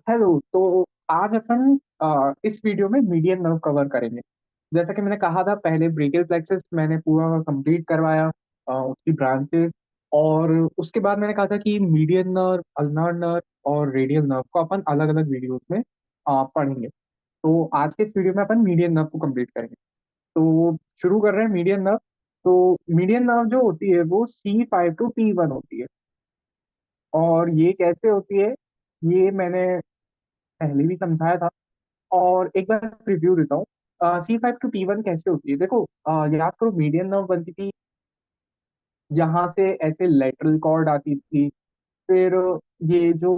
Hello. तो आज अपन इस वीडियो में मीडियन नर्व कवर करेंगे। जैसा कि मैंने कहा था पहले, ब्रेकियल प्लेक्सस मैंने पूरा कंप्लीट करवाया, उसकी ब्रांचेस। और उसके बाद मैंने कहा था कि मीडियन नर्व, अल्नार नर्व और रेडियल नर्व को अपन अलग अलग वीडियोस में पढ़ेंगे। तो आज के इस वीडियो में अपन मीडियन नर्व को कंप्लीट करेंगे। तो शुरू कर रहे हैं मीडियन नर्व। तो मीडियन नर्व जो होती है वो C5 to T1 होती है। और ये कैसे होती है, ये मैंने पहले भी समझाया था, और एक बार रिव्यू देता हूँ। C5 to T1 कैसे होती है, देखो। याद करो, मीडियन नर्व बनती थी, यहाँ से ऐसे लेटरल कॉर्ड आती थी। फिर ये जो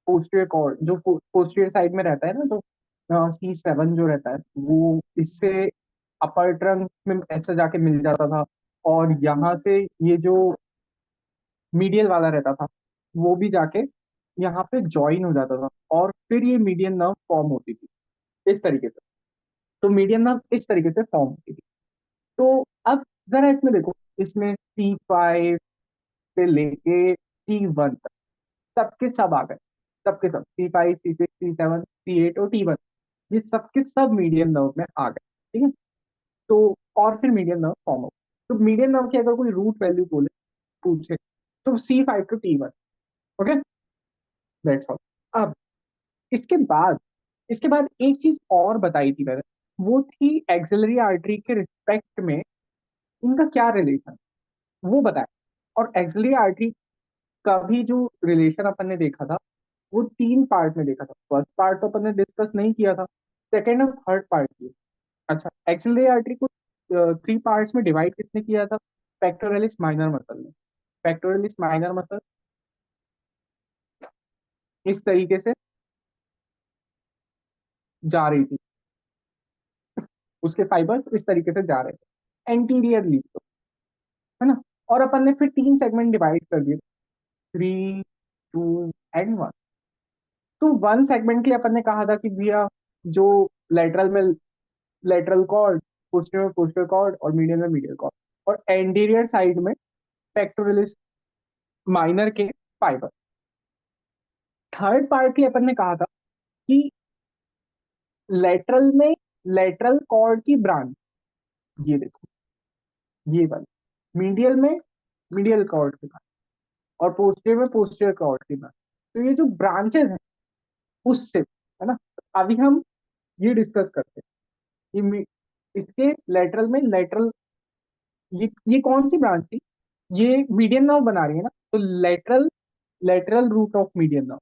पोस्टीरियर कॉर्ड, जो पोस्टीरियर साइड में रहता है ना, तो C7 जो रहता है वो इससे अपर ट्रंक में ऐसे जाके मिल जाता था। और यहाँ से ये जो मीडियल वाला रहता था वो भी जाके यहाँ पे ज्वाइन हो जाता था, और फिर ये मीडियन नर्व फॉर्म होती थी इस तरीके से। तो मीडियन नर्व इस तरीके से फॉर्म होती थी। तो अब जरा इसमें देखो, इसमें C5 से लेके T1 तक सबके सब आ गए। सबके सब C5, C6, C7, C8 और T1, ये सबके सब मीडियन नर्व में आ गए। ठीक है। तो और फिर मीडियन नर्व फॉर्म हो। तो मीडियन नर्व की अगर कोई रूट वैल्यू बोले, पूछे, तो C5 to T1। Okay, that's all. अब इसके बाद इसके बाद एक चीज और बताई थी मैंने, वो थी एक्सिलरी आर्टरी के रिस्पेक्ट में इनका क्या रिलेशन, वो बताया। और एक्सिलरी आर्टरी का भी जो रिलेशन अपन ने देखा था, वो तीन पार्ट में देखा था। फर्स्ट पार्ट तो अपन ने डिस्कस नहीं किया था, सेकेंड और थर्ड पार्ट किया। अच्छा, एक्सिलरी आर्टरी को थ्री पार्ट्स में डिवाइड किसने किया था? पेक्टोरलिस माइनर मसल ने। पेक्टोरलिस माइनर मसल इस तरीके से जा रही थी, उसके फाइबर्स इस तरीके से जा रहे थे एंटीरियरली, है ना। और अपन ने फिर तीन सेगमेंट डिवाइड कर दिए, 3, 2 एंड 1। तो वन सेगमेंट के लिए अपन ने कहा था कि भैया, जो लेटरल में लेटरल कॉर्ड, पोस्टीरियर में पोस्टीरियर कॉर्ड और मीडियल में मीडियल कॉर्ड, और एंटीरियर साइड में पेक्टोरलिस माइनर के फाइबर। थर्ड पार्ट के लिए अपन ने कहा था कि लेटरल में लेटरल कॉर्ड की ब्रांच, ये देखो, ये वाली मीडियल में मीडियल कॉर्ड की ब्रांच, और पोस्टीरियर में पोस्टीरियर कॉर्ड की ब्रांच। तो ये जो ब्रांचेस हैं उससे, है ना, अभी हम ये डिस्कस करते हैं कि इसके लेटरल में लेटरल, ये कौन सी ब्रांच थी? ये मीडियन नर्व बना रही है ना, तो lateral lateral root of median nerve,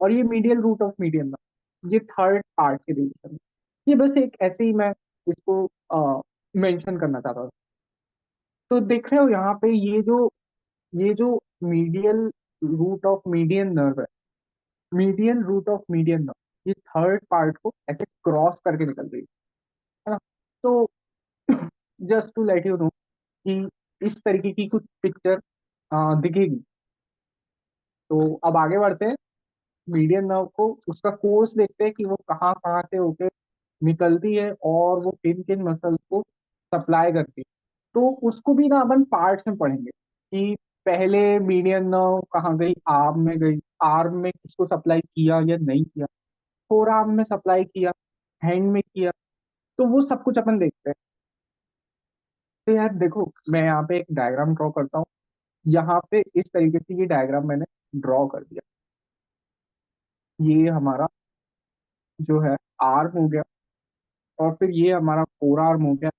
और ये medial root of median nerve, ये थर्ड पार्ट के रिलेशन। ये बस एक ऐसे ही मैं इसको मेंशन करना चाहता था। तो देख रहे हो यहाँ पे, ये जो medial root of median nerve है, medial root of median nerve, ये थर्ड पार्ट को ऐसे क्रॉस करके निकल रही है ना। तो just to let you know कि इस तरीके की कुछ पिक्चर दिखेगी। तो अब आगे बढ़ते हैं, मीडियन नर्व को उसका कोर्स देखते हैं कि वो कहाँ कहाँ से होके निकलती है और वो किन किन मसल्स को सप्लाई करती है। तो उसको भी ना अपन पार्ट्स में पढ़ेंगे कि पहले मीडियन नर्व कहाँ गई, आर्म में गई, आर्म में किसको सप्लाई किया या नहीं किया, फोर आर्म में सप्लाई किया, हैंड में किया। तो वो सब कुछ अपन देखते हैं। तो यार देखो, मैं यहाँ पे एक डायग्राम ड्रॉ करता हूँ। यहाँ पे इस तरीके से ये डायग्राम मैंने ड्रॉ कर दिया। ये हमारा जो है आर्म हो गया, और फिर ये हमारा फोर आर्म हो गया,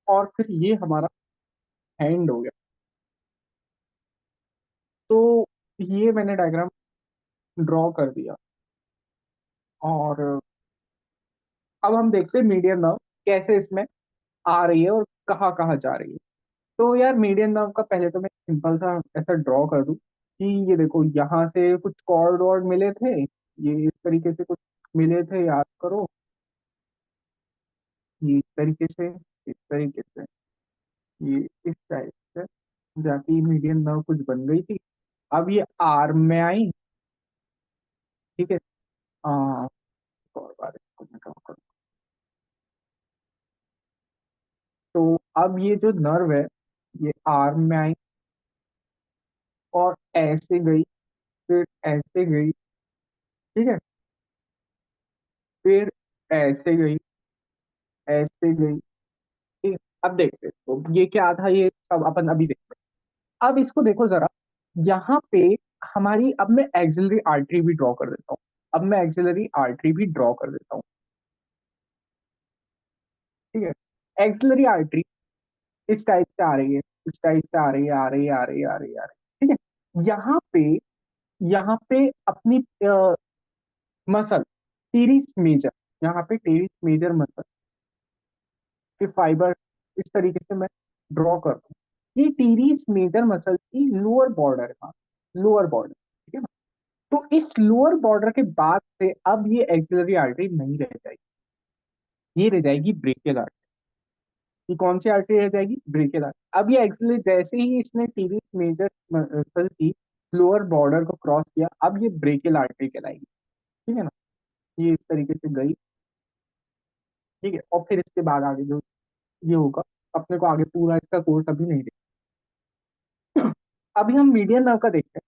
और फिर ये हमारा हैंड हो गया। तो ये मैंने डायग्राम ड्रॉ कर दिया। और अब हम देखते हैं मीडियन नर्व कैसे इसमें आ रही है और कहाँ कहाँ जा रही है। तो यार, मीडियन नर्व का पहले तो मैं सिंपल सा ऐसा ड्रॉ कर दूं कि ये देखो, यहाँ से कुछ कॉर्ड वॉर्ड मिले थे, ये इस तरीके से कुछ मिले थे, याद करो। ये इस तरीके से, इस तरीके से, ये इस टाइप से जाती मीडियन नर्व कुछ बन गई थी। अब ये आर्म में आई। ठीक है। आ, एक और बार इसको मैं ड्रॉ करूं। तो अब ये जो नर्व है, ये आर्म में आई और ऐसे गई, फिर ऐसे गई, ठीक है, फिर ऐसे गई, ऐसे गई, ठीक है। अब देखते हैं तो ये क्या था, ये सब अपन अभी देखते हैं। अब इसको देखो जरा, यहाँ पे हमारी, अब मैं एक्सिलरी आर्टरी भी ड्रॉ कर देता हूँ। अब मैं एक्सिलरी आर्टरी भी ड्रॉ कर देता हूँ, ठीक है। एक्सिलरी आर्टरी इस टाइप से आ रही है, इस टाइप से आ रही है, आ रही है, आ रही है, आ रही है, आ रही है, ठीक है। यहाँ पे अपनी मसल टीरिस मेजर, यहाँ पे टीरिस मेजर मसल के फाइबर इस तरीके से मैं ड्रॉ करता हूँ। ये टीरिस मेजर मसल की लोअर बॉर्डर है, लोअर बॉर्डर, ठीक है ना। तो इस लोअर बॉर्डर के बाद से अब ये एक्सिलरी आर्टरी नहीं रह जाएगी, ये रह जाएगी ब्रेकियल आर्टरी। ये कौन सी आर्टरी रह जाएगी? Brachial artery. अब ये एक्सिलरी, जैसे ही इसने टीरिस मेजर मसल की लोअर बॉर्डर को क्रॉस किया, अब ये ब्रेकियल आर्टरी कहलाएगी, ठीक है ना। ये इस तरीके से गई, ठीक है। और फिर इसके बाद आगे जो ये होगा, अपने को आगे पूरा इसका कोर्स अभी नहीं देखना। अभी हम मीडियन नर्व का देखते हैं।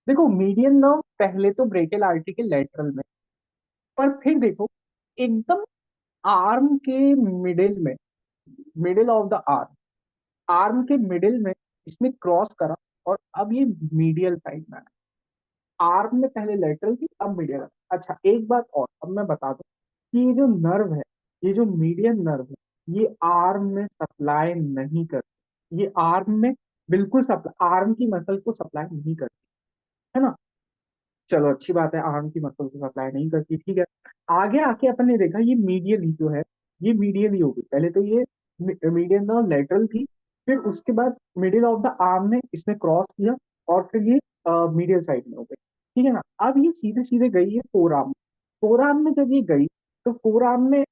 देखो मीडियन नर्व पहले तो ब्रेकियल आर्टरी के लेटरल में, पर फिर देखो एकदम आर्म के मिडिल में, middle of the arm, arm के मिडिल में इसने क्रॉस करा, और अब ये मीडियल साइड में आया। आर्म में पहले लेटरल थी, अब मीडियल। अच्छा एक बात और अब मैं बता दूं कि ये जो नर्व है, ये जो मीडियन नर्व है, ये आर्म में सप्लाई नहीं करती, ये आर्म में बिल्कुल सप्लाई, आर्म की मसल को सप्लाई नहीं करती, है ना। चलो अच्छी बात है, आर्म की मसल को सप्लाई नहीं करती, ठीक है। आगे आके अपन ने देखा ये मीडियल ही जो है, ये मीडियल ही होगी। पहले तो ये मीडियल ना लेटरल थी, फिर उसके बाद मिडिल ऑफ द आर्म में इसने क्रॉस किया, और फिर ये मीडियल साइड में हो गई, ठीक है ना। अब ये सीधे सीधे गई है फोर आर्म। फोर आर्म में जब ये गई, तो फोर आर्म में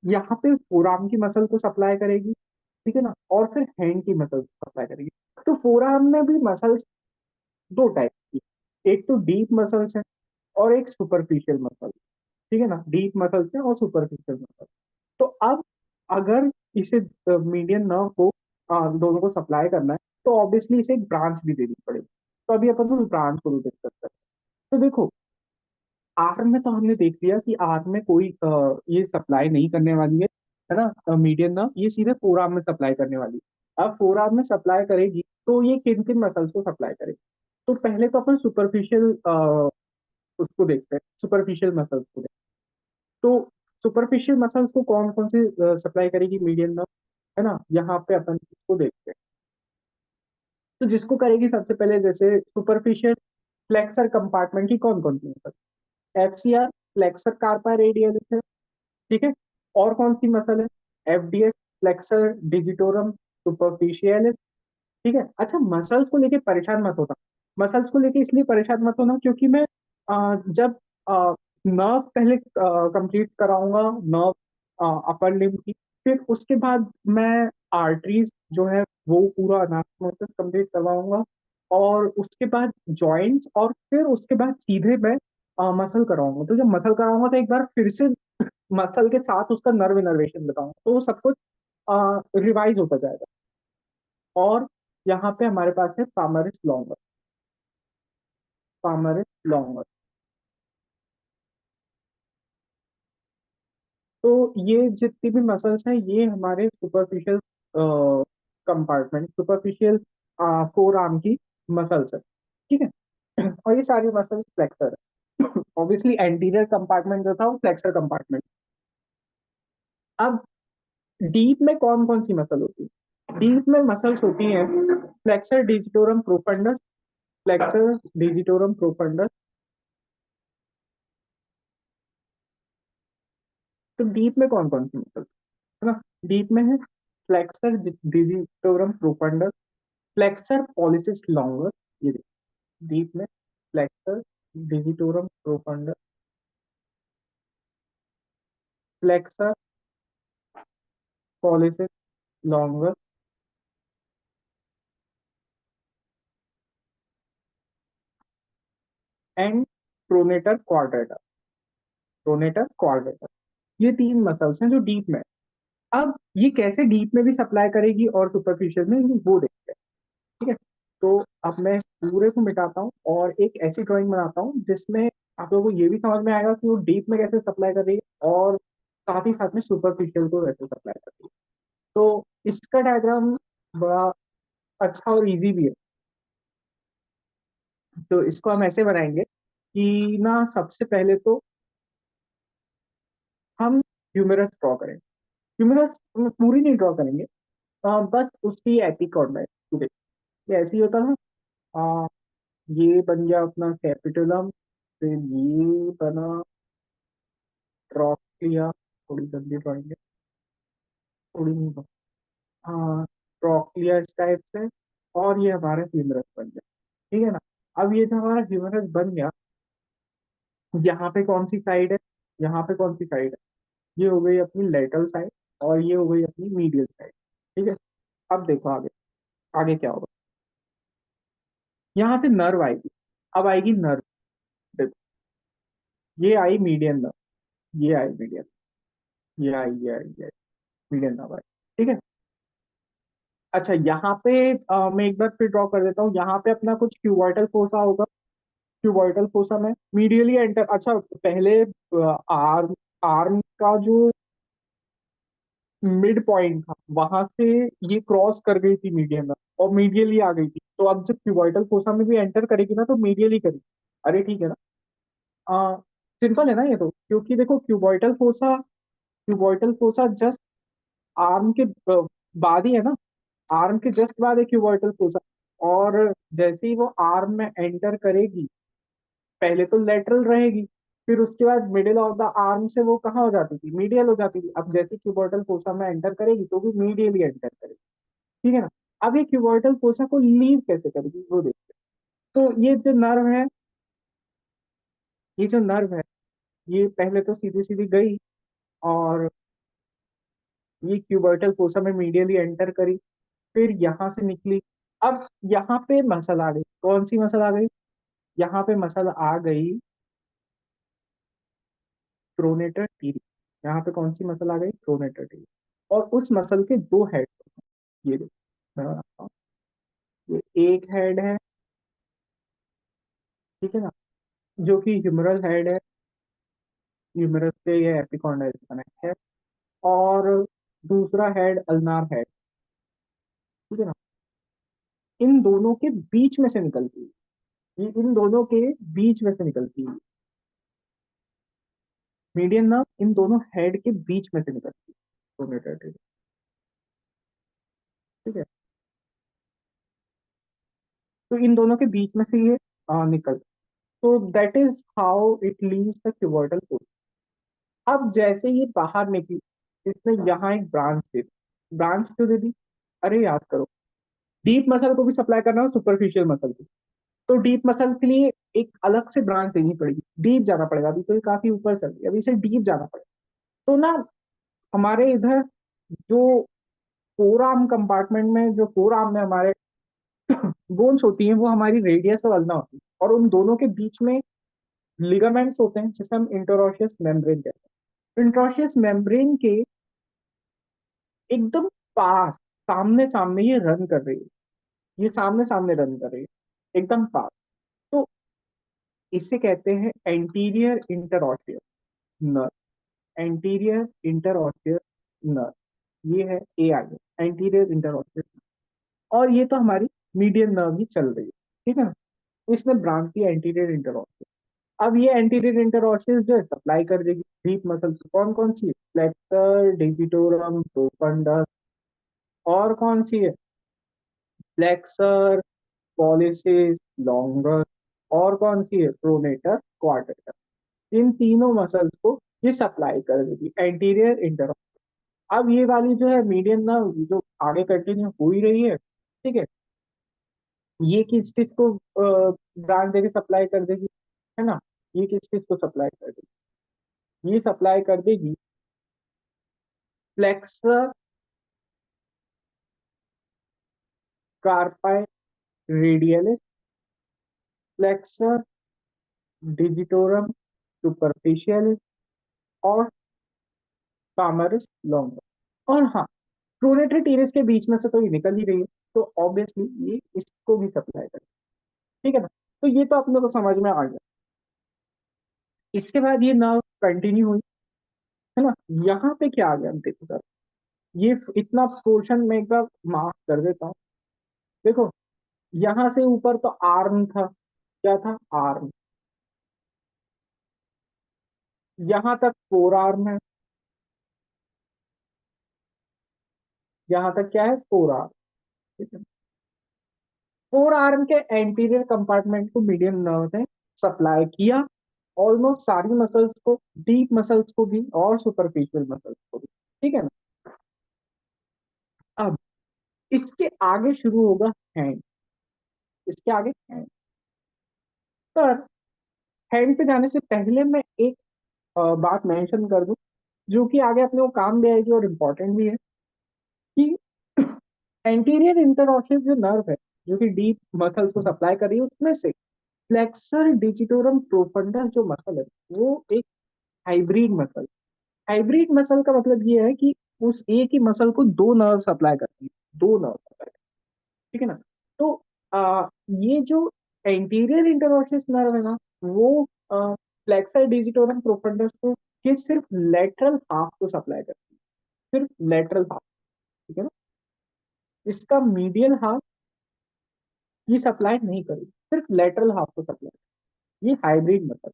यहाँ पे फोर आर्म की मसल को सप्लाई करेगी, ठीक है ना, और फिर हैंड की मसल को सप्लाई करेगी। तो फोर आर्म में भी मसल्स दो टाइप की, एक तो डीप मसल्स है और एक सुपरफिशियल मसल, ठीक है ना। डीप मसल्स है और सुपरफिशियल मसल। तो अब अगर इसे मीडियन नर्व को दोनों को सप्लाई करना है, तो ऑब्वियसली इसे एक ब्रांच भी देनी पड़ेगी। तो अभी अपन उस ब्रांच को भी देख सकते हैं। तो देखो आर्म में तो हमने देख लिया कि आर्म में कोई ये सप्लाई नहीं करने वाली है ना। मीडियन नर्व ये सीधे फोर आर्म में सप्लाई करने वाली है। अब फोर आर्म में सप्लाई करेगी तो ये किन किन मसल्स को सप्लाई करेगी? तो पहले तो अपन सुपरफिशियल उसको देखते हैं, सुपरफिशियल मसल्स को देखते हैं। तो सुपरफिशियल मसल्स को कौन कौन से सप्लाई करेगी मीडियन नर्व, है ना। यहाँ पे अपन इसको देखते हैं। तो जिसको करेगी सबसे पहले, जैसे सुपरफिशियल फ्लेक्सर कंपार्टमेंट की कौन कौन सी muscle? FCR, flexor carpi radialis है, ठीक है। और कौन सी मसल है? एफडीएस, फ्लेक्सर डिजिटोरम सुपरफिशियलिस, ठीक है। अच्छा मसल्स को लेके परेशान मत होना, मसल्स को लेके इसलिए परेशान मत होना क्योंकि मैं जब नर्व पहले कंप्लीट कराऊंगा, नर्व अपर लिम्ब की, फिर उसके बाद मैं आर्टरीज जो है वो पूरा एनास्टोमोसिस कंप्लीट करवाऊंगा, और उसके बाद जॉइंट्स, और फिर उसके बाद सीधे मैं मसल कराऊंगा। तो जब मसल कराऊंगा तो एक बार फिर से मसल के साथ उसका नर्व इनर्वेशन बताऊंगा, तो वो सब कुछ रिवाइज होता जाएगा। और यहाँ पे हमारे पास है पामरिस लॉन्गर, पामरिस लॉन्गर। तो ये जितनी भी मसल्स हैं ये हमारे superficial compartment, superficial four arm की मसल्स है, ठीक है। और ये सारी मसल्स फ्लेक्सर है। ऑब्वियसली एंटीरियर कंपार्टमेंट जो था वो फ्लेक्सर कंपार्टमेंट। अब डीप में कौन कौन सी मसल होती है? डीप में मसल्स होती हैं flexor digitorum profundis, flexor digitorum profundis. तो डीप में कौन कौन सी मसल है ना? डीप में है flexor digitorum profundis, flexor pollicis longer, ये डीप में flexor digitorum profundis, flexor pollicis longer, and pronator क्वाड्रेटर, pronator क्वाड्रेटर। ये तीन मसल्स हैं जो डीप में है। अब ये कैसे डीप में भी सप्लाई करेगी और सुपरफिशियल में, वो देखते हैं, ठीक है। तो अब मैं पूरे को मिटाता हूँ और एक ऐसी ड्राइंग बनाता हूँ जिसमें आप लोगों को ये भी समझ में आएगा कि वो डीप में कैसे सप्लाई कर रही है और साथ ही साथ में सुपरफिशियल को कैसे सप्लाई कर रही है। तो इसका डायग्राम बड़ा अच्छा और इजी भी है। तो इसको हम ऐसे बनाएंगे कि ना सबसे पहले तो हम ह्यूमरस ड्रॉ करेंगे। ह्यूमरस पूरी नहीं ड्रॉ करेंगे, बस उसकी एपिकॉर्ड है पूरे। ये ऐसे ही होता है। अ, ये बन गया अपना कैपिटलम, फिर ये बना ट्रॉक्लिया, थोड़ी गंदी ड्राइंग है, थोड़ी नहीं हाँ, ट्रॉक्लिया इस टाइप से। और ये हमारा ह्यूमरस बन गया, ठीक है ना। अब ये जो हमारा ह्यूमरस बन गया, यहाँ पे कौन सी साइड है, यहाँ पे कौन सी साइड है, ये हो गई अपनी लेटरल साइड और ये हो गई अपनी मीडियल साइड, ठीक है। अब देखो आगे, आगे क्या होगा। यहाँ से नर्व आएगी, अब आएगी नर्व। देखो, ये आई मीडियन नर्व, ये आई मीडियन, ये आई मीडियन नर्व आई, ठीक है। अच्छा यहाँ पे मैं एक बार फिर ड्रॉ कर देता हूँ। यहाँ पे अपना कुछ क्यूबॉइटल फोसा होगा। क्यूबॉइटल फोसा में मीडियली एंटर, अच्छा पहले आर्म, आर्म का जो मिड पॉइंट था वहां से ये क्रॉस कर गई थी मीडियन में और मीडियली आ गई थी। तो अब जब क्यूबॉइटल फोसा में भी एंटर करेगी ना तो मीडियली करेगी। अरे ठीक है ना। सिंपल है ना ये तो, क्योंकि देखो क्यूबॉइटल फोसा जस्ट आर्म के बाद ही है ना। आर्म के जस्ट बाद है क्यूबॉइटल फोसा। और जैसे ही वो आर्म में एंटर करेगी, पहले तो लेटरल रहेगी, फिर उसके बाद मिडिल ऑफ द आर्म से वो कहाँ हो जाती थी, मीडियल हो जाती थी। अब जैसे क्यूबॉइटल फोसा में एंटर करेगी तो भी मीडियली एंटर करेगी, ठीक है ना। अब ये क्यूबॉइटल फोसा को लीव कैसे करेगी वो देखते हैं। तो ये जो नर्व है, ये पहले तो सीधी सीधी गई और ये क्यूबर्टल फोसा में मीडियली एंटर करी, फिर यहाँ से निकली। अब यहाँ पे मसल आ गई, कौन सी मसल आ गई, यहाँ पे मसल आ गई प्रोनेटर टीरी। यहाँ पे कौन सी मसल आ गई, प्रोनेटर टीरी। और उस मसल के दो हेड, ये देखो मैं बनाता हूँ। ये एक हेड है, ठीक है ना, जो कि ह्यूमरल हेड है, ह्यूमरस से ये एपिकॉन्डाइल कनेक्ट है। और दूसरा हेड अल्नार हेड, ठीक है ना। इन दोनों के बीच में से निकलती है, ये इन दोनों के बीच में से निकलती है। मीडियन नर्व इन दोनों हेड के बीच में से निकलती है, प्रोनेटर टिल्ट, ठीक है। तो इन दोनों के बीच में से ये निकल, तो that is how it leaves the cuboidal force. अब जैसे ये बाहर निकली, इसने यहाँ एक ब्रांच दे दी। ब्रांच क्यों दे दी, अरे याद करो, डीप मसल को भी सप्लाई करना हो सुपरफिशियल मसल को, तो डीप मसल के लिए एक अलग से ब्रांच देनी पड़ेगी, डीप जाना पड़ेगा। अभी तो ये काफी ऊपर चल रही है, अभी इसे डीप जाना पड़ेगा। तो ना हमारे इधर जो फोर आर्म कंपार्टमेंट में, जो फोर आर्म में हमारे बोन्स होती हैं, वो हमारी रेडियस और अल्ना होती है, और उन दोनों के बीच में लिगामेंट्स होते हैं जिसे हम इंटरोशियस मेम्ब्रेन कहते हैं। इंटरोशियस मेम्ब्रेन के एकदम पास, सामने सामने ये रन कर रही है, ये सामने सामने रन कर रही है एकदम पास। तो इसे कहते हैं एंटीरियर इंटरऑशियस नर्व, एंटीरियर इंटरऑशियस नर्व, ये है ए आई, एंटीरियर इंटरऑशियस। और ये तो हमारी मीडियन नर्व ही चल रही है, ठीक है ना। तो इसने ब्रांच दी एंटीरियर इंटरऑशियस। अब ये एंटीरियर इंटरऑशियस जो है सप्लाई कर देगी डीप मसल को। कौन कौन सी है, फ्लेक्सर, डिजिटोरम, प्रोफंडस, और कौन सी है, फ्लेक्सर, पॉलिसिस, लॉन्गर, और कौन सी है, प्रोनेटर, क्वाड्रेटर। इन तीनों मसल्स को ये सप्लाई कर देगी एंटीरियर इंटर। अब ये वाली जो है मीडियन नर्व जो आगे कंटिन्यू हो ही रही है, ठीक है, ये किस चीज को ब्रांच देके सप्लाई कर देगी, है ना। ये किस चीज को सप्लाई कर देगी, ये सप्लाई कर देगी flexor कार्पाई radialis, flexor digitorum superficialis, और कामरिस लॉन्गर। और हाँ, प्रोनेटरी टीरेस के बीच में से तो ये निकल ही रही है, तो ऑब्वियसली ये इसको भी सप्लाई करेगी। ठीक है ना। तो ये तो अपने को समझ में आ गया। इसके बाद ये नर्व कंटिन्यू हुई, है ना। यहाँ पे क्या आ गया देखो सर, ये इतना पोर्शन में एक बार मार्क कर देता हूँ। देखो, यहाँ से ऊपर तो आर्म था, क्या था, आर्म। यहाँ तक फोर आर्म है, यहाँ तक क्या है, फोर आर्म। ठीक है। फोर आर्म के एंटीरियर कंपार्टमेंट को मीडियम नर्व ने सप्लाई किया, ऑलमोस्ट सारी मसल्स को, डीप मसल्स को भी और सुपरफिशियल मसल्स को भी। ठीक है ना। अब इसके आगे शुरू होगा हैंड, इसके आगे हैंड। पर हैंड पे जाने से पहले मैं एक बात मेंशन कर दूं, जो कि आगे अपने को काम भी आएगी और इम्पोर्टेंट भी है, कि एंटीरियर इंटरऑस्टियल जो नर्व है, जो कि डीप मसल्स को सप्लाई कर रही है, उसमें से फ्लेक्सर डिजिटोरम प्रोफंडस जो मसल है, वो एक हाइब्रिड मसल। हाइब्रिड मसल का मतलब ये है कि उस एक ही मसल को दो नर्व सप्लाई करती है, दो नर्व सप्लाई। ठीक है ना। तो ये जो एंटीरियर इंटरऑस्टियस नर्व है ना, वो फ्लेक्सर डिजिटोरम प्रोफंडस को के सिर्फ लेटरल हाफ को सप्लाई करती है, सिर्फ लेटरल हाफ। ठीक है ना। इसका मीडियल हाफ ये सप्लाई नहीं करेगी, सिर्फ लेटरल हाफ को सप्लाई। ये हाइब्रिड मसल,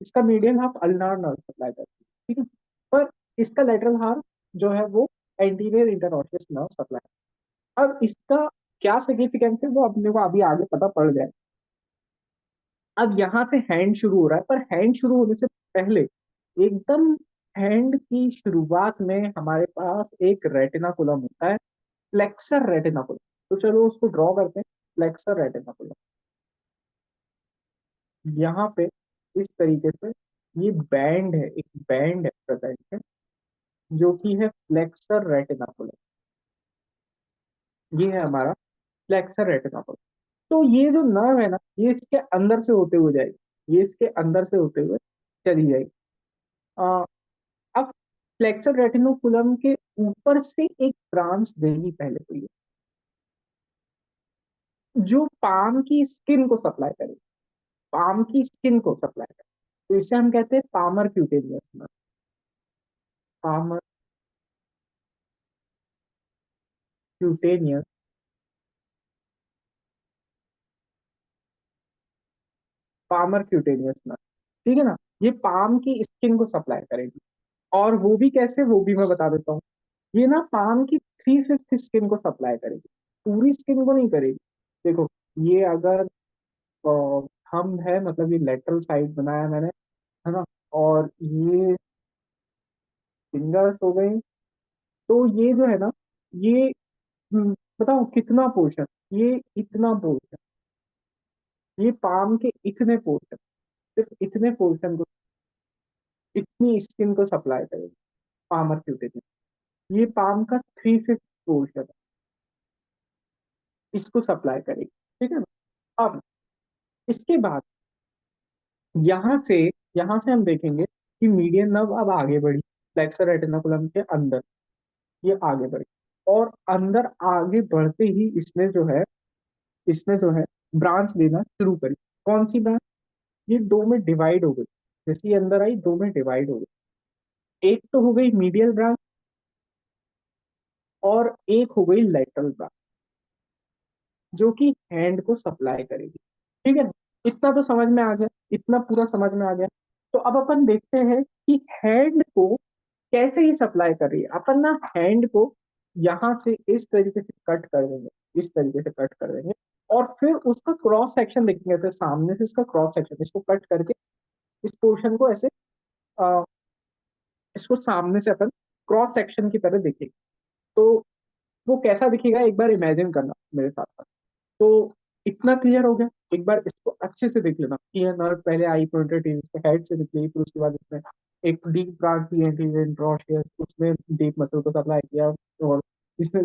इसका medial half ulnar nerve supply करती है। ठीक है। पर इसका लेटरल हाफ जो है वो एंटीरियर इंटरऑस्टियस नर्व सप्लाई। अब इसका क्या सिग्निफिकेंस है वो अपने को अभी आगे पता पड़ जाए। अब यहाँ से हैंड शुरू हो रहा है, पर हैंड शुरू होने से पहले एकदम हैंड की शुरुआत में हमारे पास एक रेटिनाकुलम होता है, फ्लेक्सर रेटिनाकुलम। तो चलो उसको ड्रॉ करते हैं, फ्लेक्सर रेटिनाकुलम। यहाँ पे इस तरीके से ये बैंड है, एक बैंड है प्रेजेंट है, जो कि है फ्लेक्सर रेटिनाकुलम। ये है हमारा फ्लेक्सर रेटिनाकुलम। तो ये जो नर्व है ना, ये इसके अंदर से होते हुए जाएगी, ये इसके अंदर से होते हुए चली जाएगी। अ, अब फ्लेक्सर रेटिनोकुलम के ऊपर से एक ब्रांच देगी पहले तो ये, जो पाम की स्किन को सप्लाई करेगी, पाम की स्किन को सप्लाई करेगी। तो इसे हम कहते हैं palmar cutaneous nerve, palmar cutaneous, palmar cutaneous nerve. ठीक है ना। ये पाम की स्किन को सप्लाई करेगी, और वो भी कैसे, वो भी मैं बता देता हूँ। ये ना पाम की थ्री फिफ्थ स्किन को सप्लाई करेगी, पूरी स्किन को नहीं करेगी। देखो, ये अगर हम है, मतलब ये लेटरल साइड बनाया मैंने, है ना, और ये फिंगर्स हो गई। तो ये जो है ना, ये बताओ कितना पोर्शन, ये इतना पोर्शन, ये पाम के इतने पोर्शन, सिर्फ इतने पोर्शन को, इतनी स्किन को सप्लाई करेगी पामर क्यूटेनियस। ये पाम का थ्री फिफ्थ पोर्शन इसको सप्लाई करेगी। ठीक है ना। अब इसके बाद यहाँ से हम देखेंगे कि मीडियन नर्व अब आगे बढ़ी फ्लेक्सर रेटिनाकुलम के अंदर, ये आगे बढ़ी, और अंदर आगे बढ़ते ही इसने जो है ब्रांच देना शुरू करी। कौन सी ब्रांच, ये दो में डिवाइड हो गई, जैसे ये अंदर आई दो में डिवाइड हो गई। एक तो हो गई मीडियल ब्रांच, और एक हो गई लेटरल ब्रांच, जो कि हैंड को सप्लाई करेगी। ठीक है ना। इतना तो समझ में आ गया, इतना पूरा समझ में आ गया। तो अब अपन देखते हैं कि हैंड को कैसे ही सप्लाई कर रही है। अपन ना हैंड को यहाँ से इस तरीके से कट कर देंगे, इस तरीके से कट कर देंगे, और फिर उसका क्रॉस सेक्शन देखेंगे, ऐसे सामने से इसका क्रॉस सेक्शन, इसको कट करके इस पोर्शन को ऐसे आ, इसको सामने से अपन क्रॉस सेक्शन की तरह देखेंगे। तो वो कैसा दिखेगा एक बार इमेजिन करना मेरे साथ साथ। तो इतना क्लियर हो गया। एक बार इसको अच्छे से देख लेना कि यह नर्व पहले आई प्रोटेक्ट इसके हेड से निकली, फिर उसके बाद इसमें एक डीप ब्रांच थी एंटीरियर इंट्रोशियस, उसने डीप मसल को सप्लाई किया, और इसने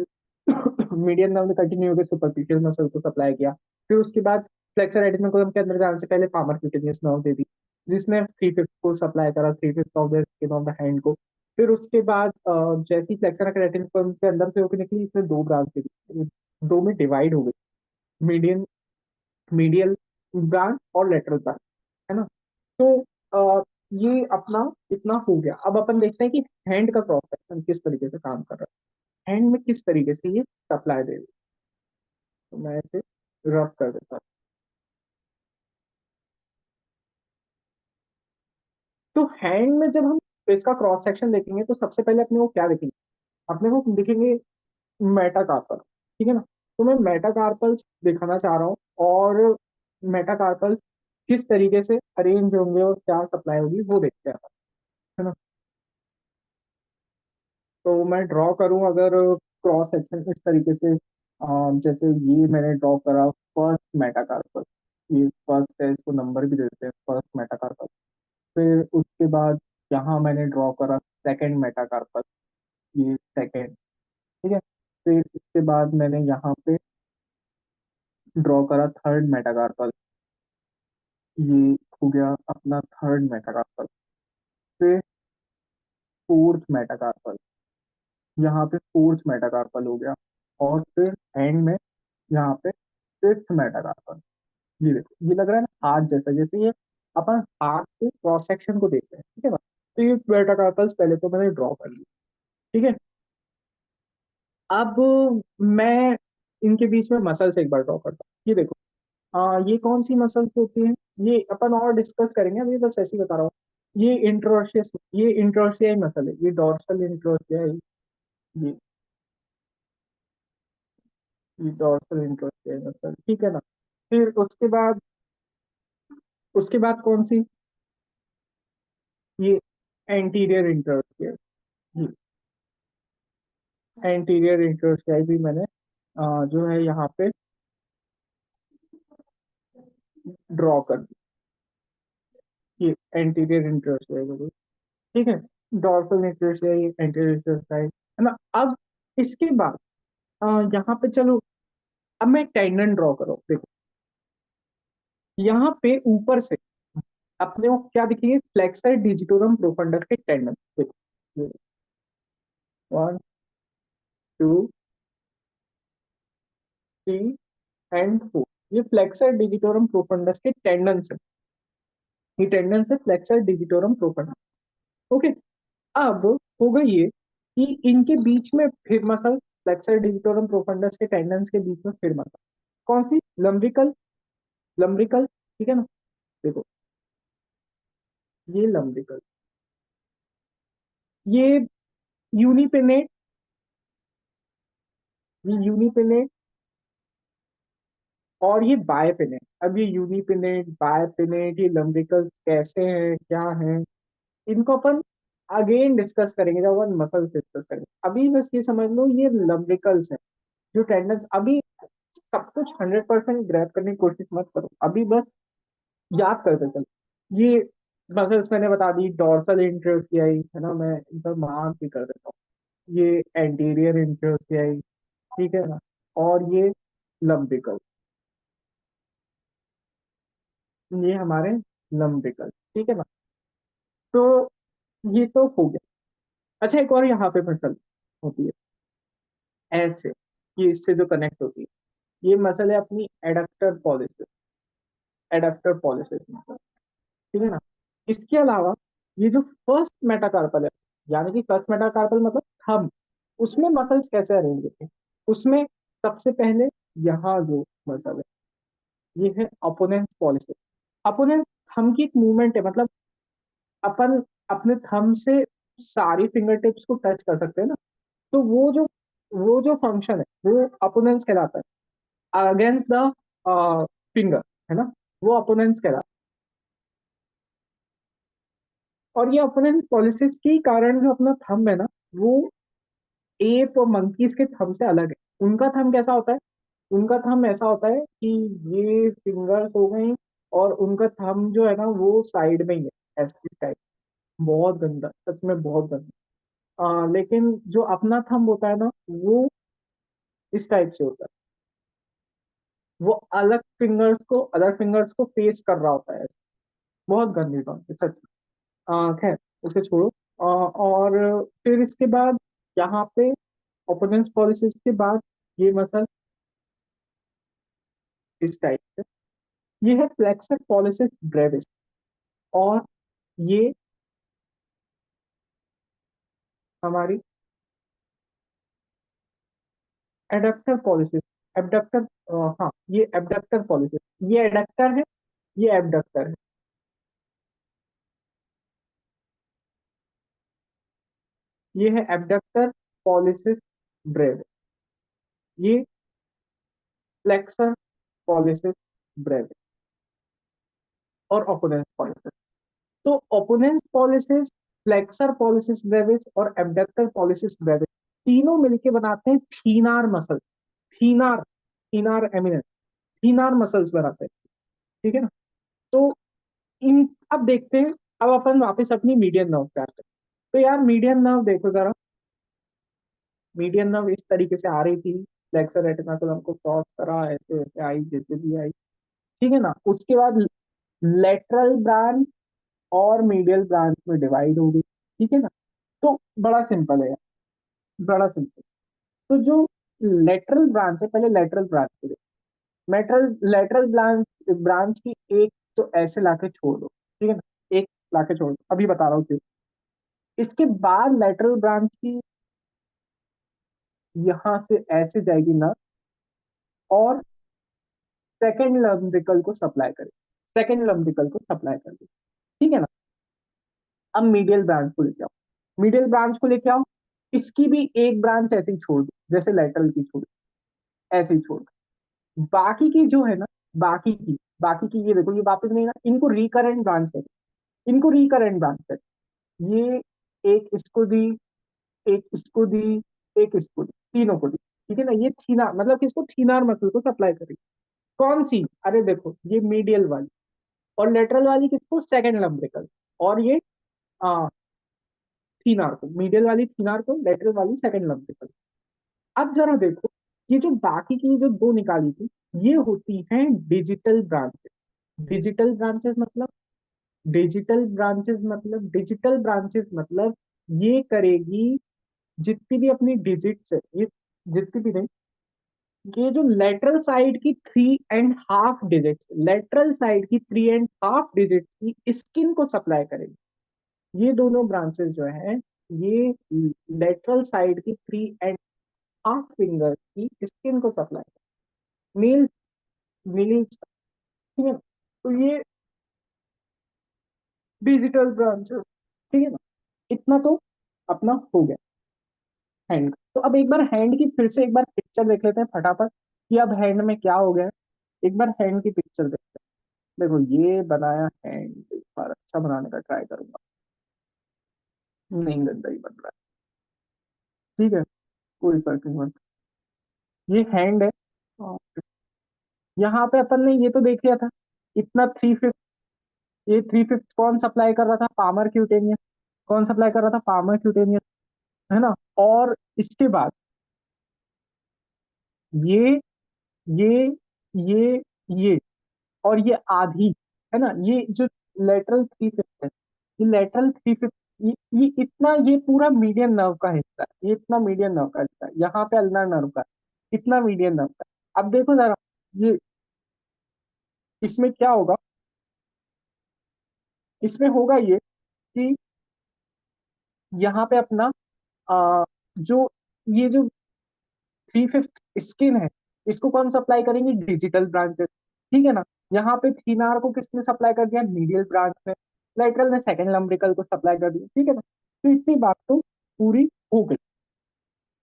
मीडियन नर्व ने कंटिन्यू होकर सुपरफिशियल मसल को सप्लाई किया। फिर उसके बाद फ्लेक्सर एडिनोकुलम के अंदर जाने से पहले पामर क्यूटेनियस नर्व दे दी, जिसने थ्री फिफ्थ को सप्लाई करा, three fifth of the skin of the hand को। फिर उसके बाद जैसी फ्लेक्सर रेटिनोकुलम के अंदर से होकर निकली, इसने दो ब्रांच दे दी, दो में डिवाइड हो गई, मीडियन मीडियल ब्रांच और लेटरल ब्रांच, है ना। तो ये अपना इतना हो गया। अब अपन देखते हैं कि हैंड का क्रॉस सेक्शन किस तरीके से काम कर रहा है, हैंड में किस तरीके से ये सप्लाई दे रही है। तो मैं इसे रब कर देता हूँ। तो हैंड में जब हम इसका क्रॉस सेक्शन देखेंगे तो सबसे पहले अपने को क्या देखेंगे, अपने को दिखेंगे मेटाकार्पल, ठीक है ना। तो मैं मेटाकार्पल्स दिखाना चाह रहा हूँ, और मेटाकार्पल्स किस तरीके से अरेंज होंगे और क्या सप्लाई होगी वो देखते हैं, है ना। तो मैं ड्रॉ करूं अगर क्रॉस सेक्शन इस तरीके से, जैसे ये मैंने ड्रॉ करा फर्स्ट मेटाकार्पल, ये फर्स्ट है, इसको नंबर भी देते हैं फर्स्ट मेटाकार्पल। फिर उसके बाद यहाँ मैंने ड्रॉ करा सेकंड मेटाकार्पल, ये सेकंड, ठीक है। फिर इसके बाद मैंने यहाँ पे ड्रॉ करा थर्ड मेटाकार्पल, ये हो गया अपना थर्ड मेटाकार्पल। फिर फोर्थ मेटाकार्पल, यहाँ पे फोर्थ मेटाकार्पल हो गया। और फिर एंड में यहाँ पे फिफ्थ मेटाकार्पल। ये देखो, ये लग रहा है ना हाथ जैसा, जैसे ये अपन हाथ के क्रॉस सेक्शन को देख रहे हैं, ठीक है ना। तो ये मेटाकार्पल्स पहले तो मैंने ड्रॉ कर लिया, ठीक है। अब मैं इनके बीच में मसल्स एक बार ड्रॉ करता हूँ। ये देखो, ये कौन सी मसल्स होती हैं, ये अपन और डिस्कस करेंगे, अभी बस ऐसे ही बता रहा हूँ। ये इंट्रोशियाई मसल है, ये डॉर्सल इंट्रोशियाई, ये ये डॉर्सल इंट्रोशियाई मसल, ठीक है ना। फिर उसके बाद कौन सी, ये एंटीरियर इंट्रोशियाई, ये एंटीरियर इंट्रोशियाई भी मैंने जो है यहाँ पे ड्रॉ कर दी, ये एंटीरियर इंट्रोशियाई हो गई, ठीक है। डॉर्सल इंट्रोशियाई, एंटीरियर इंट्रोशियाई, है ना। अब इसके बाद यहाँ पे चलो, अब मैं टेंडन ड्रॉ करो, देखो यहाँ पे ऊपर से अपने को क्या दिखेंगे, फ्लेक्सर डिजिटोरम प्रोफंडस के टेंडन, देखो 1 2 3 एंड 4, ये फ्लेक्सर डिजिटोरम प्रोफंडस के टेंडन है, ये टेंडन है फ्लेक्सर डिजिटोरम प्रोफंडस। ओके। अब होगा ये कि इनके बीच में फिर मसल, फ्लेक्सर डिजिटोरम प्रोफंडस के टेंडन्स के बीच में फिर मसल, कौन सी, लंब्रिकल, लंब्रिकल, ठीक है ना। देखो ये लंब्रिकल, ये यूनिपिनेट, ये यूनिपिनेट और ये बायपिनेट। अब ये यूनिपिनेट, बायपिनेट, ये लंब्रिकल्स कैसे हैं, क्या हैं, इनको अपन अगेन डिस्कस करेंगे जब अपन मसल्स डिस्कस करेंगे। अभी बस ये समझ लो ये लंब्रिकल्स हैं, जो टेंडन्स। अभी सब कुछ 100% ग्रैब करने की कोशिश मत करो, अभी बस याद करते चलो। ये मसल्स मैंने बता दी, डॉर्सल इंटरओसियाई, है ना, मैं एकदम मार्क भी कर देता हूँ, ये एंटीरियर इंटरओसियाई, ठीक है ना। और ये लंबिकल, ये हमारे लंबिकल, ठीक है ना। तो ये तो हो गया। अच्छा, एक और यहाँ पे मसल होती है ऐसे, ये इससे जो कनेक्ट होती है, ये मसल है अपनी adductor pollicis, adductor pollicis muscle, ठीक है ना। इसके अलावा ये जो फर्स्ट मेटाकार्पल है, यानी कि फर्स्ट मेटाकार्पल मतलब थंब, उसमें मसल्स कैसे अरेंज होते हैं, उसमें सबसे पहले यहाँ जो मसल है ये है अपोनेंस पॉलिसिस। अपोनेंस थंब की एक मूवमेंट है, मतलब अपन अपने थंब से सारी फिंगर टिप्स को टच कर सकते हैं ना। तो वो जो फंक्शन है वो अपोनेंस कहलाता है, अगेंस्ट द फिंगर, है ना, वो अपोनेंस कहलाता है। और ये अपोनेंस पॉलिसिस के कारण जो अपना थंब है ना, वो एप और मंकीज के थंब से अलग है। उनका थंब कैसा होता है, उनका थंब ऐसा होता है कि ये फिंगर्स हो गई, और उनका थंब जो है ना वो साइड में ही है, ऐसे इस टाइप, बहुत गंदा, सच में बहुत गंदा। लेकिन जो अपना थंब होता है ना वो इस टाइप से होता है, वो अलग फिंगर्स को फेस कर रहा होता है, बहुत गंदी बात है सच में। खैर, उसे छोड़ो। और फिर इसके बाद यहाँ पे ओपोनेंस पॉलिसिस के बाद ये मसल इस टाइप से, ये है फ्लेक्सर पॉलिसिस ब्रेविस, और ये हमारी एडेप्टर पॉलिसिस, एबडक्टर, हाँ ये एबडक्टर पॉलिसिस, ये एडेक्टर है, ये एबडक्टर है। ये है एबडक्टर पॉलिसिस ब्रेविस, ये फ्लेक्सर पॉलिसिस ब्रेविस और ओपोनेंस पॉलिसिस। तो ओपोनेंस पॉलिसिस, फ्लेक्सर पॉलिसिस ब्रेविस और एबडक्टर पॉलिसिस ब्रेविस तीनों मिलके बनाते हैं थीनार मसल, थीनार, थीनार एमिनेंस, थीनार मसल्स बनाते हैं। ठीक है ना। तो इन, अब देखते हैं, अब अपन वापस अपनी मीडियन नर्व पे आते हैं। तो यार मीडियन नर्व देखो जरा, मीडियन नर्व इस तरीके से आ रही थी, फ्लेक्सर रेटिनाकुलम को क्रॉस करा, ऐसे ऐसे आई जैसे भी आई। ठीक है ना। उसके बाद लेटरल ब्रांच और मीडियल ब्रांच में डिवाइड हो गई। ठीक है ना। तो बड़ा सिंपल है यार, बड़ा सिंपल। तो जो लेटरल ब्रांच है, पहले लेटरल ब्रांच को देखो। लेटरल लेटरल ब्रांच, ब्रांच की एक तो ऐसे लाके छोड़ दो, ठीक है ना, एक लाके छोड़ दो, अभी बता रहा हूँ क्यों। इसके बाद लेटरल ब्रांच की यहां से ऐसे जाएगी ना, और सेकेंड लंबिकल को सप्लाई करेगी, सेकेंड लंबिकल को सप्लाई करेगी। ठीक है ना। अब मीडियल ब्रांच को लेके आओ, मीडियल ब्रांच को लेके आओ, इसकी भी एक ब्रांच ऐसे ही छोड़ दो जैसे लेटरल की छोड़, ऐसे ही छोड़ दो। बाकी की जो है ना, बाकी की ये देखो, ये वापस नहीं ना, इनको रिकरेंट ब्रांच है, इनको रिकरेंट ब्रांच है। ये एक इसको दी, एक इसको दी, एक इसको दी, तीनों को दी। ठीक है ना। ये थीना मतलब किसको, थीनार मसल को सप्लाई करेगी। कौन सी, अरे देखो ये मीडियल वाली, और लेटरल वाली किसको, सेकंड लंब्रिकल, और ये आ, थीनार को, मीडियल वाली थीनार को, लेटरल वाली सेकंड लंब्रिकल। अब जरा देखो, ये जो बाकी की जो दो निकाली थी, ये होती हैं डिजिटल ब्रांचेस। डिजिटल ब्रांचेस मतलब, डिजिटल ब्रांचेस मतलब ये करेगी जितनी भी अपनी डिजिट्स है, ये जितनी भी नहीं, ये जो लेटरल साइड की 3.5 डिजिट, लेटरल साइड की 3.5 डिजिट की स्किन को सप्लाई करेगी। ये दोनों ब्रांचेस जो है, ये लेटरल साइड की 3.5 फिंगर की स्किन को सप्लाई, नील, नील। ठीक है ना। तो ये डिजिटल ब्रांचेस। ठीक है ना। इतना तो अपना हो गया हैंड। तो अब एक बार हैंड की फिर से एक बार पिक्चर देख लेते हैं फटाफट, कि अब हैंड में क्या हो गया है। एक बार हैंड की पिक्चर देखते हैं। देखो ये बनाया हैंड, एक बार अच्छा बनाने का ट्राई करूंगा, नहीं गंदा ही बन रहा है, ठीक है, कोई फर्क नहीं पड़ता। ये हैंड है, और यहाँ पे अपन ने ये तो देख लिया था, इतना 3/5, ये 3/5 कौन सप्लाई कर रहा था, पामर क्यूटेनियस, कौन सप्लाई कर रहा था, पामर क्यूटेनियस, है ना। और इसके बाद ये ये ये ये और ये आधी, है ना, ये जो लेटरल 3/5 है, ये लेटरल 3/5, ये इतना, ये पूरा मीडियन नर्व का हिस्सा है, ये इतना मीडियन नर्व का हिस्सा है, यहाँ पे अल्नर नर्व का है, इतना मीडियन नर्व का है। अब देखो जरा, ये इसमें क्या होगा, इसमें होगा ये कि यहाँ पे अपना जो ये जो 3/5 स्किन है, इसको कौन सप्लाई करेंगे, डिजिटल ब्रांचेस। ठीक है ना। यहाँ पे थीनार को किसने सप्लाई कर दिया, मीडियल ब्रांच ने, लेटरल ने सेकंड लंब्रिकल को सप्लाई कर दिया। ठीक है ना। तो इतनी बात तो पूरी हो गई।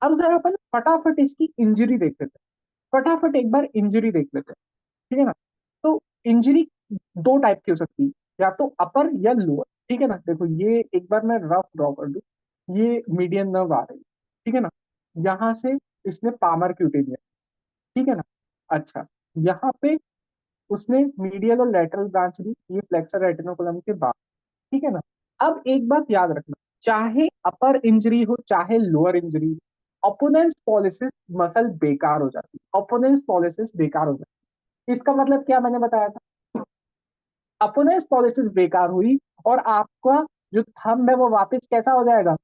अब जरा अपन फटाफट इसकी इंजरी देख लेते हैं, फटाफट एक बार इंजरी देख लेते हैं। ठीक है ना। तो इंजरी दो टाइप की हो सकती है, या तो अपर या लोअर। ठीक है ना। देखो ये एक बार मैं रफ ड्रॉ कर दूं, ये मीडियन नर्व आ रही है, ठीक है ना, यहाँ से इसने पामर क्यूटेनिया, ठीक है ना। अच्छा, यहाँ पे उसने मीडियल और लेटरल ब्रांच दी, ये फ्लेक्सर रेटिनोकुलम के बाद। ठीक है ना। अब एक बात याद रखना, चाहे अपर इंजरी हो चाहे लोअर इंजरी, ओपोनेंस पॉलिसिस मसल बेकार हो जाती है, ओपोनेंस पॉलिसिस बेकार हो जाती है। इसका मतलब क्या, मैंने बताया था, अपोनेंस पॉलिसिस बेकार हुई, और आपका जो थंब है वो वापस कैसा हो जाएगा,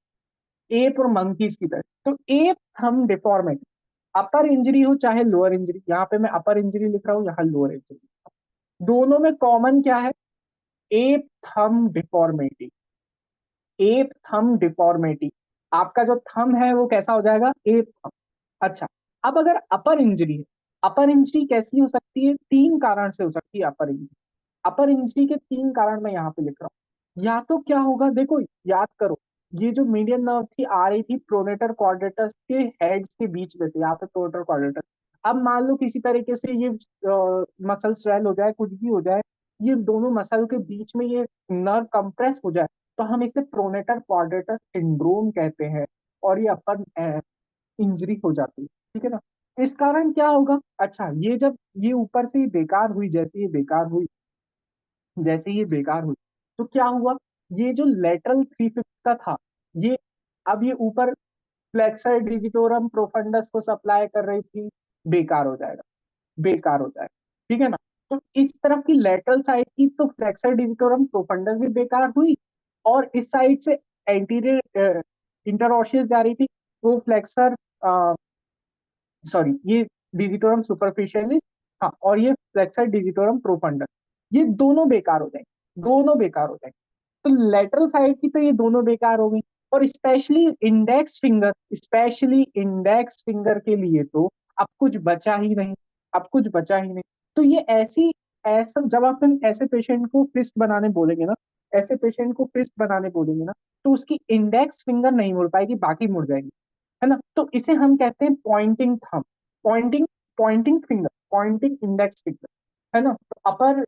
एप और मंकीज की तरह। तो एप थंब डिफॉर्मेट, अपर इंजरी हो चाहे लोअर इंजरी, यहाँ पे मैं अपर इंजरी लिख रहा हूँ, यहाँ लोअर इंजरी, दोनों में कॉमन क्या है? App thumb deformity. App thumb deformity. आपका जो थंब है वो कैसा हो जाएगा? App thumb. अच्छा, अब अगर अपर इंजरी है, अपर इंजरी कैसी हो सकती है? तीन कारण से हो सकती है अपर इंजरी। अपर इंजरी के तीन कारण मैं यहाँ पे लिख रहा हूँ। या तो क्या होगा, देखो याद करो, ये जो मीडियन नर्व थी आ रही थी प्रोनेटर कॉर्डेटस के हेड्स के बीच में से, यहाँ पे प्रोनेटर कॉर्डेटस। अब मान लो किसी तरीके से ये मसल स्वेल हो जाए, कुछ भी हो जाए, ये दोनों मसल के बीच में ये नर्व कंप्रेस हो जाए, तो हम इसे प्रोनेटर कॉर्डेटस सिंड्रोम कहते हैं। और ये अपर इंजरी हो जाती है, ठीक है ना। इस कारण क्या होगा? अच्छा, ये जब ये ऊपर से ही बेकार हुई, जैसे ये बेकार हुई, जैसे ये बेकार हुई, तो क्या हुआ? ये जो लेटरल थ्री फिफ्थ का था, ये अब ये ऊपर फ्लेक्सर डिजिटोरम प्रोफंडस को सप्लाई कर रही थी, बेकार हो जाएगा, बेकार हो जाएगा, ठीक है ना। तो इस तरफ की लेटरल साइड की तो फ्लेक्सर डिजिटोरम प्रोफंडस भी बेकार हुई, और इस साइड से एंटीरियर इंटरओशियस जा रही थी, वो फ्लेक्सर, सॉरी, ये डिजिटोरम सुपरफिशियलिस, हाँ, और ये फ्लेक्सर डिजिटोरम प्रोफंडस, ये दोनों बेकार हो जाएंगे, दोनों बेकार हो जाएंगे। तो लेटरल साइड की तो ये दोनों बेकार हो गई, और स्पेशली इंडेक्स फिंगर के लिए तो अब कुछ बचा ही नहीं, अब कुछ बचा ही नहीं। तो ये ऐसी, ऐसा जब अपन ऐसे पेशेंट को फिस्ट बनाने बोलेंगे ना, ऐसे पेशेंट को फिस्ट बनाने बोलेंगे ना, तो उसकी इंडेक्स फिंगर नहीं मुड़ पाएगी, बाकी मुड़ जाएगी, है ना। तो इसे हम कहते हैं pointing thumb, pointing pointing finger, pointing index finger, है ना। तो अपर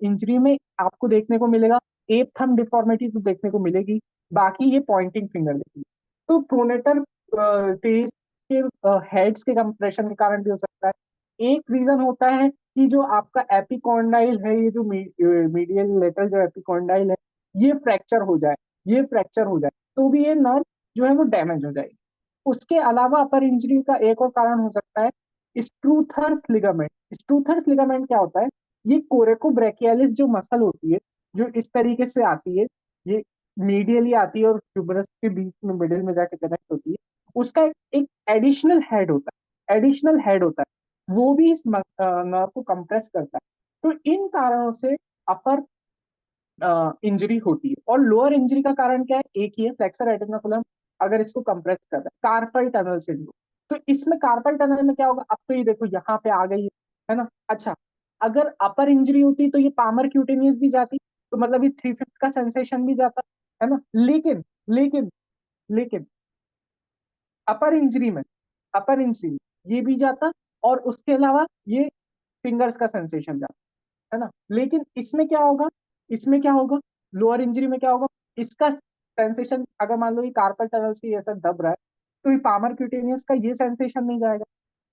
इंजरी में आपको देखने को मिलेगा एप थंब डिफॉर्मिटी तो देखने को मिलेगी, बाकी ये पॉइंटिंग फिंगर देखिए। तो प्रोनेटर टेस्ट के हेड्स के कंप्रेशन के कारण भी हो सकता है। एक रीजन होता है कि जो आपका एपिकॉन्डाइल है, ये जो मीडियल लेटरल जो एपिकॉन्डाइल है, ये फ्रैक्चर हो जाए, ये फ्रैक्चर हो जाए, तो भी ये नर्व जो है वो डैमेज हो जाएगी। उसके अलावा अपर इंजरी का एक और कारण हो सकता है स्ट्रूथर्स लिगामेंट। स्ट्रूथर्स लिगामेंट क्या होता है? ये कोरेकोब्रैकियालिस जो मसल होती है, जो इस तरीके से आती है, ये मीडियली आती है और ट्यूबरस के बीच में मिडिल में जाके कनेक्ट होती है, उसका एक एडिशनल हेड होता है, एडिशनल हेड होता है, वो भी इस नर्व को कंप्रेस करता है। तो इन कारणों से अपर इंजरी होती है। और लोअर इंजरी का कारण क्या है? एक ही है, फ्लेक्सर एटेनोकुलम अगर इसको कंप्रेस कर रहा है, कार्पल टनल सिंड्रोम। तो इसमें कार्पल टनल में क्या होगा? अब तो ये देखो यहाँ पे आ गई है ना। अच्छा, अगर अपर इंजरी होती तो ये पामर क्यूटेनियस भी जाती, तो मतलब ये थ्री फिफ्थ का सेंसेशन भी जाता, है ना। लेकिन लेकिन अपर इंजरी में, अपर इंजरी में ये भी जाता, और उसके अलावा ये फिंगर्स का सेंसेशन जाता, है ना। लेकिन इसमें क्या होगा? इसमें क्या होगा? लोअर इंजरी में क्या होगा? इसका सेंसेशन, अगर मान लो ये कार्पल टनल से ऐसा दब रहा है, तो ये पामर क्यूटेनियस का ये सेंसेशन नहीं जाएगा।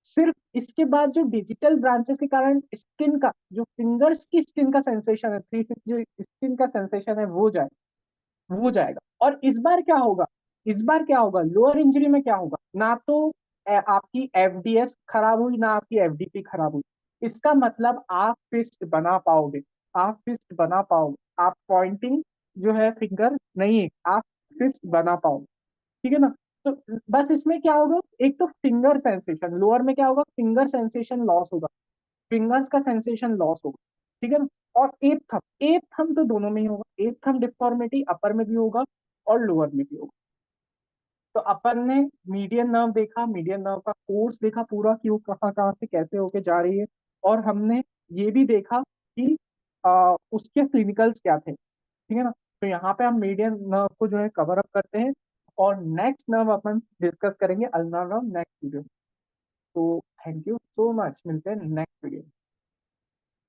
सिर्फ इसके बाद जो डिजिटल ब्रांचेस के कारण स्किन का, जो फिंगर्स की स्किन का सेंसेशन है, थ्री जो स्किन का सेंसेशन है, वो जाएगा। और इस बार क्या होगा? इस बार क्या होगा लोअर इंजरी में? क्या होगा? ना तो आपकी एफडीएस खराब हुई, ना आपकी एफडीपी खराब हुई। इसका मतलब आप फिस्ट बना पाओगे, आप फिस्ट बना पाओगे, आप पॉइंटिंग जो है फिंगर नहीं, आप फिस्ट बना पाओगे, ठीक है ना। तो बस इसमें क्या होगा, एक तो फिंगर सेंसेशन, लोअर में क्या होगा? फिंगर सेंसेशन लॉस होगा, फिंगर्स का सेंसेशन लॉस होगा, ठीक है ना। और एप थंब तो दोनों में ही होगा, एप थंब डिफॉर्मिटी अपर में भी होगा और लोअर में भी होगा। तो अपन ने मीडियन नर्व देखा, मीडियन नर्व का कोर्स देखा पूरा, कि वो कहाँ कहाँ से कैसे होके जा रही है। और हमने ये भी देखा कि उसके क्लिनिकल्स क्या थे, ठीक है ना। तो यहाँ पे हम मीडियन नर्व को जो है कवर अप करते हैं, और नेक्स्ट नर्व अपन डिस्कस करेंगे अल्नर नर्व नेक्स्ट वीडियो। तो थैंक यू सो मच, मिलते हैं नेक्स्ट वीडियो।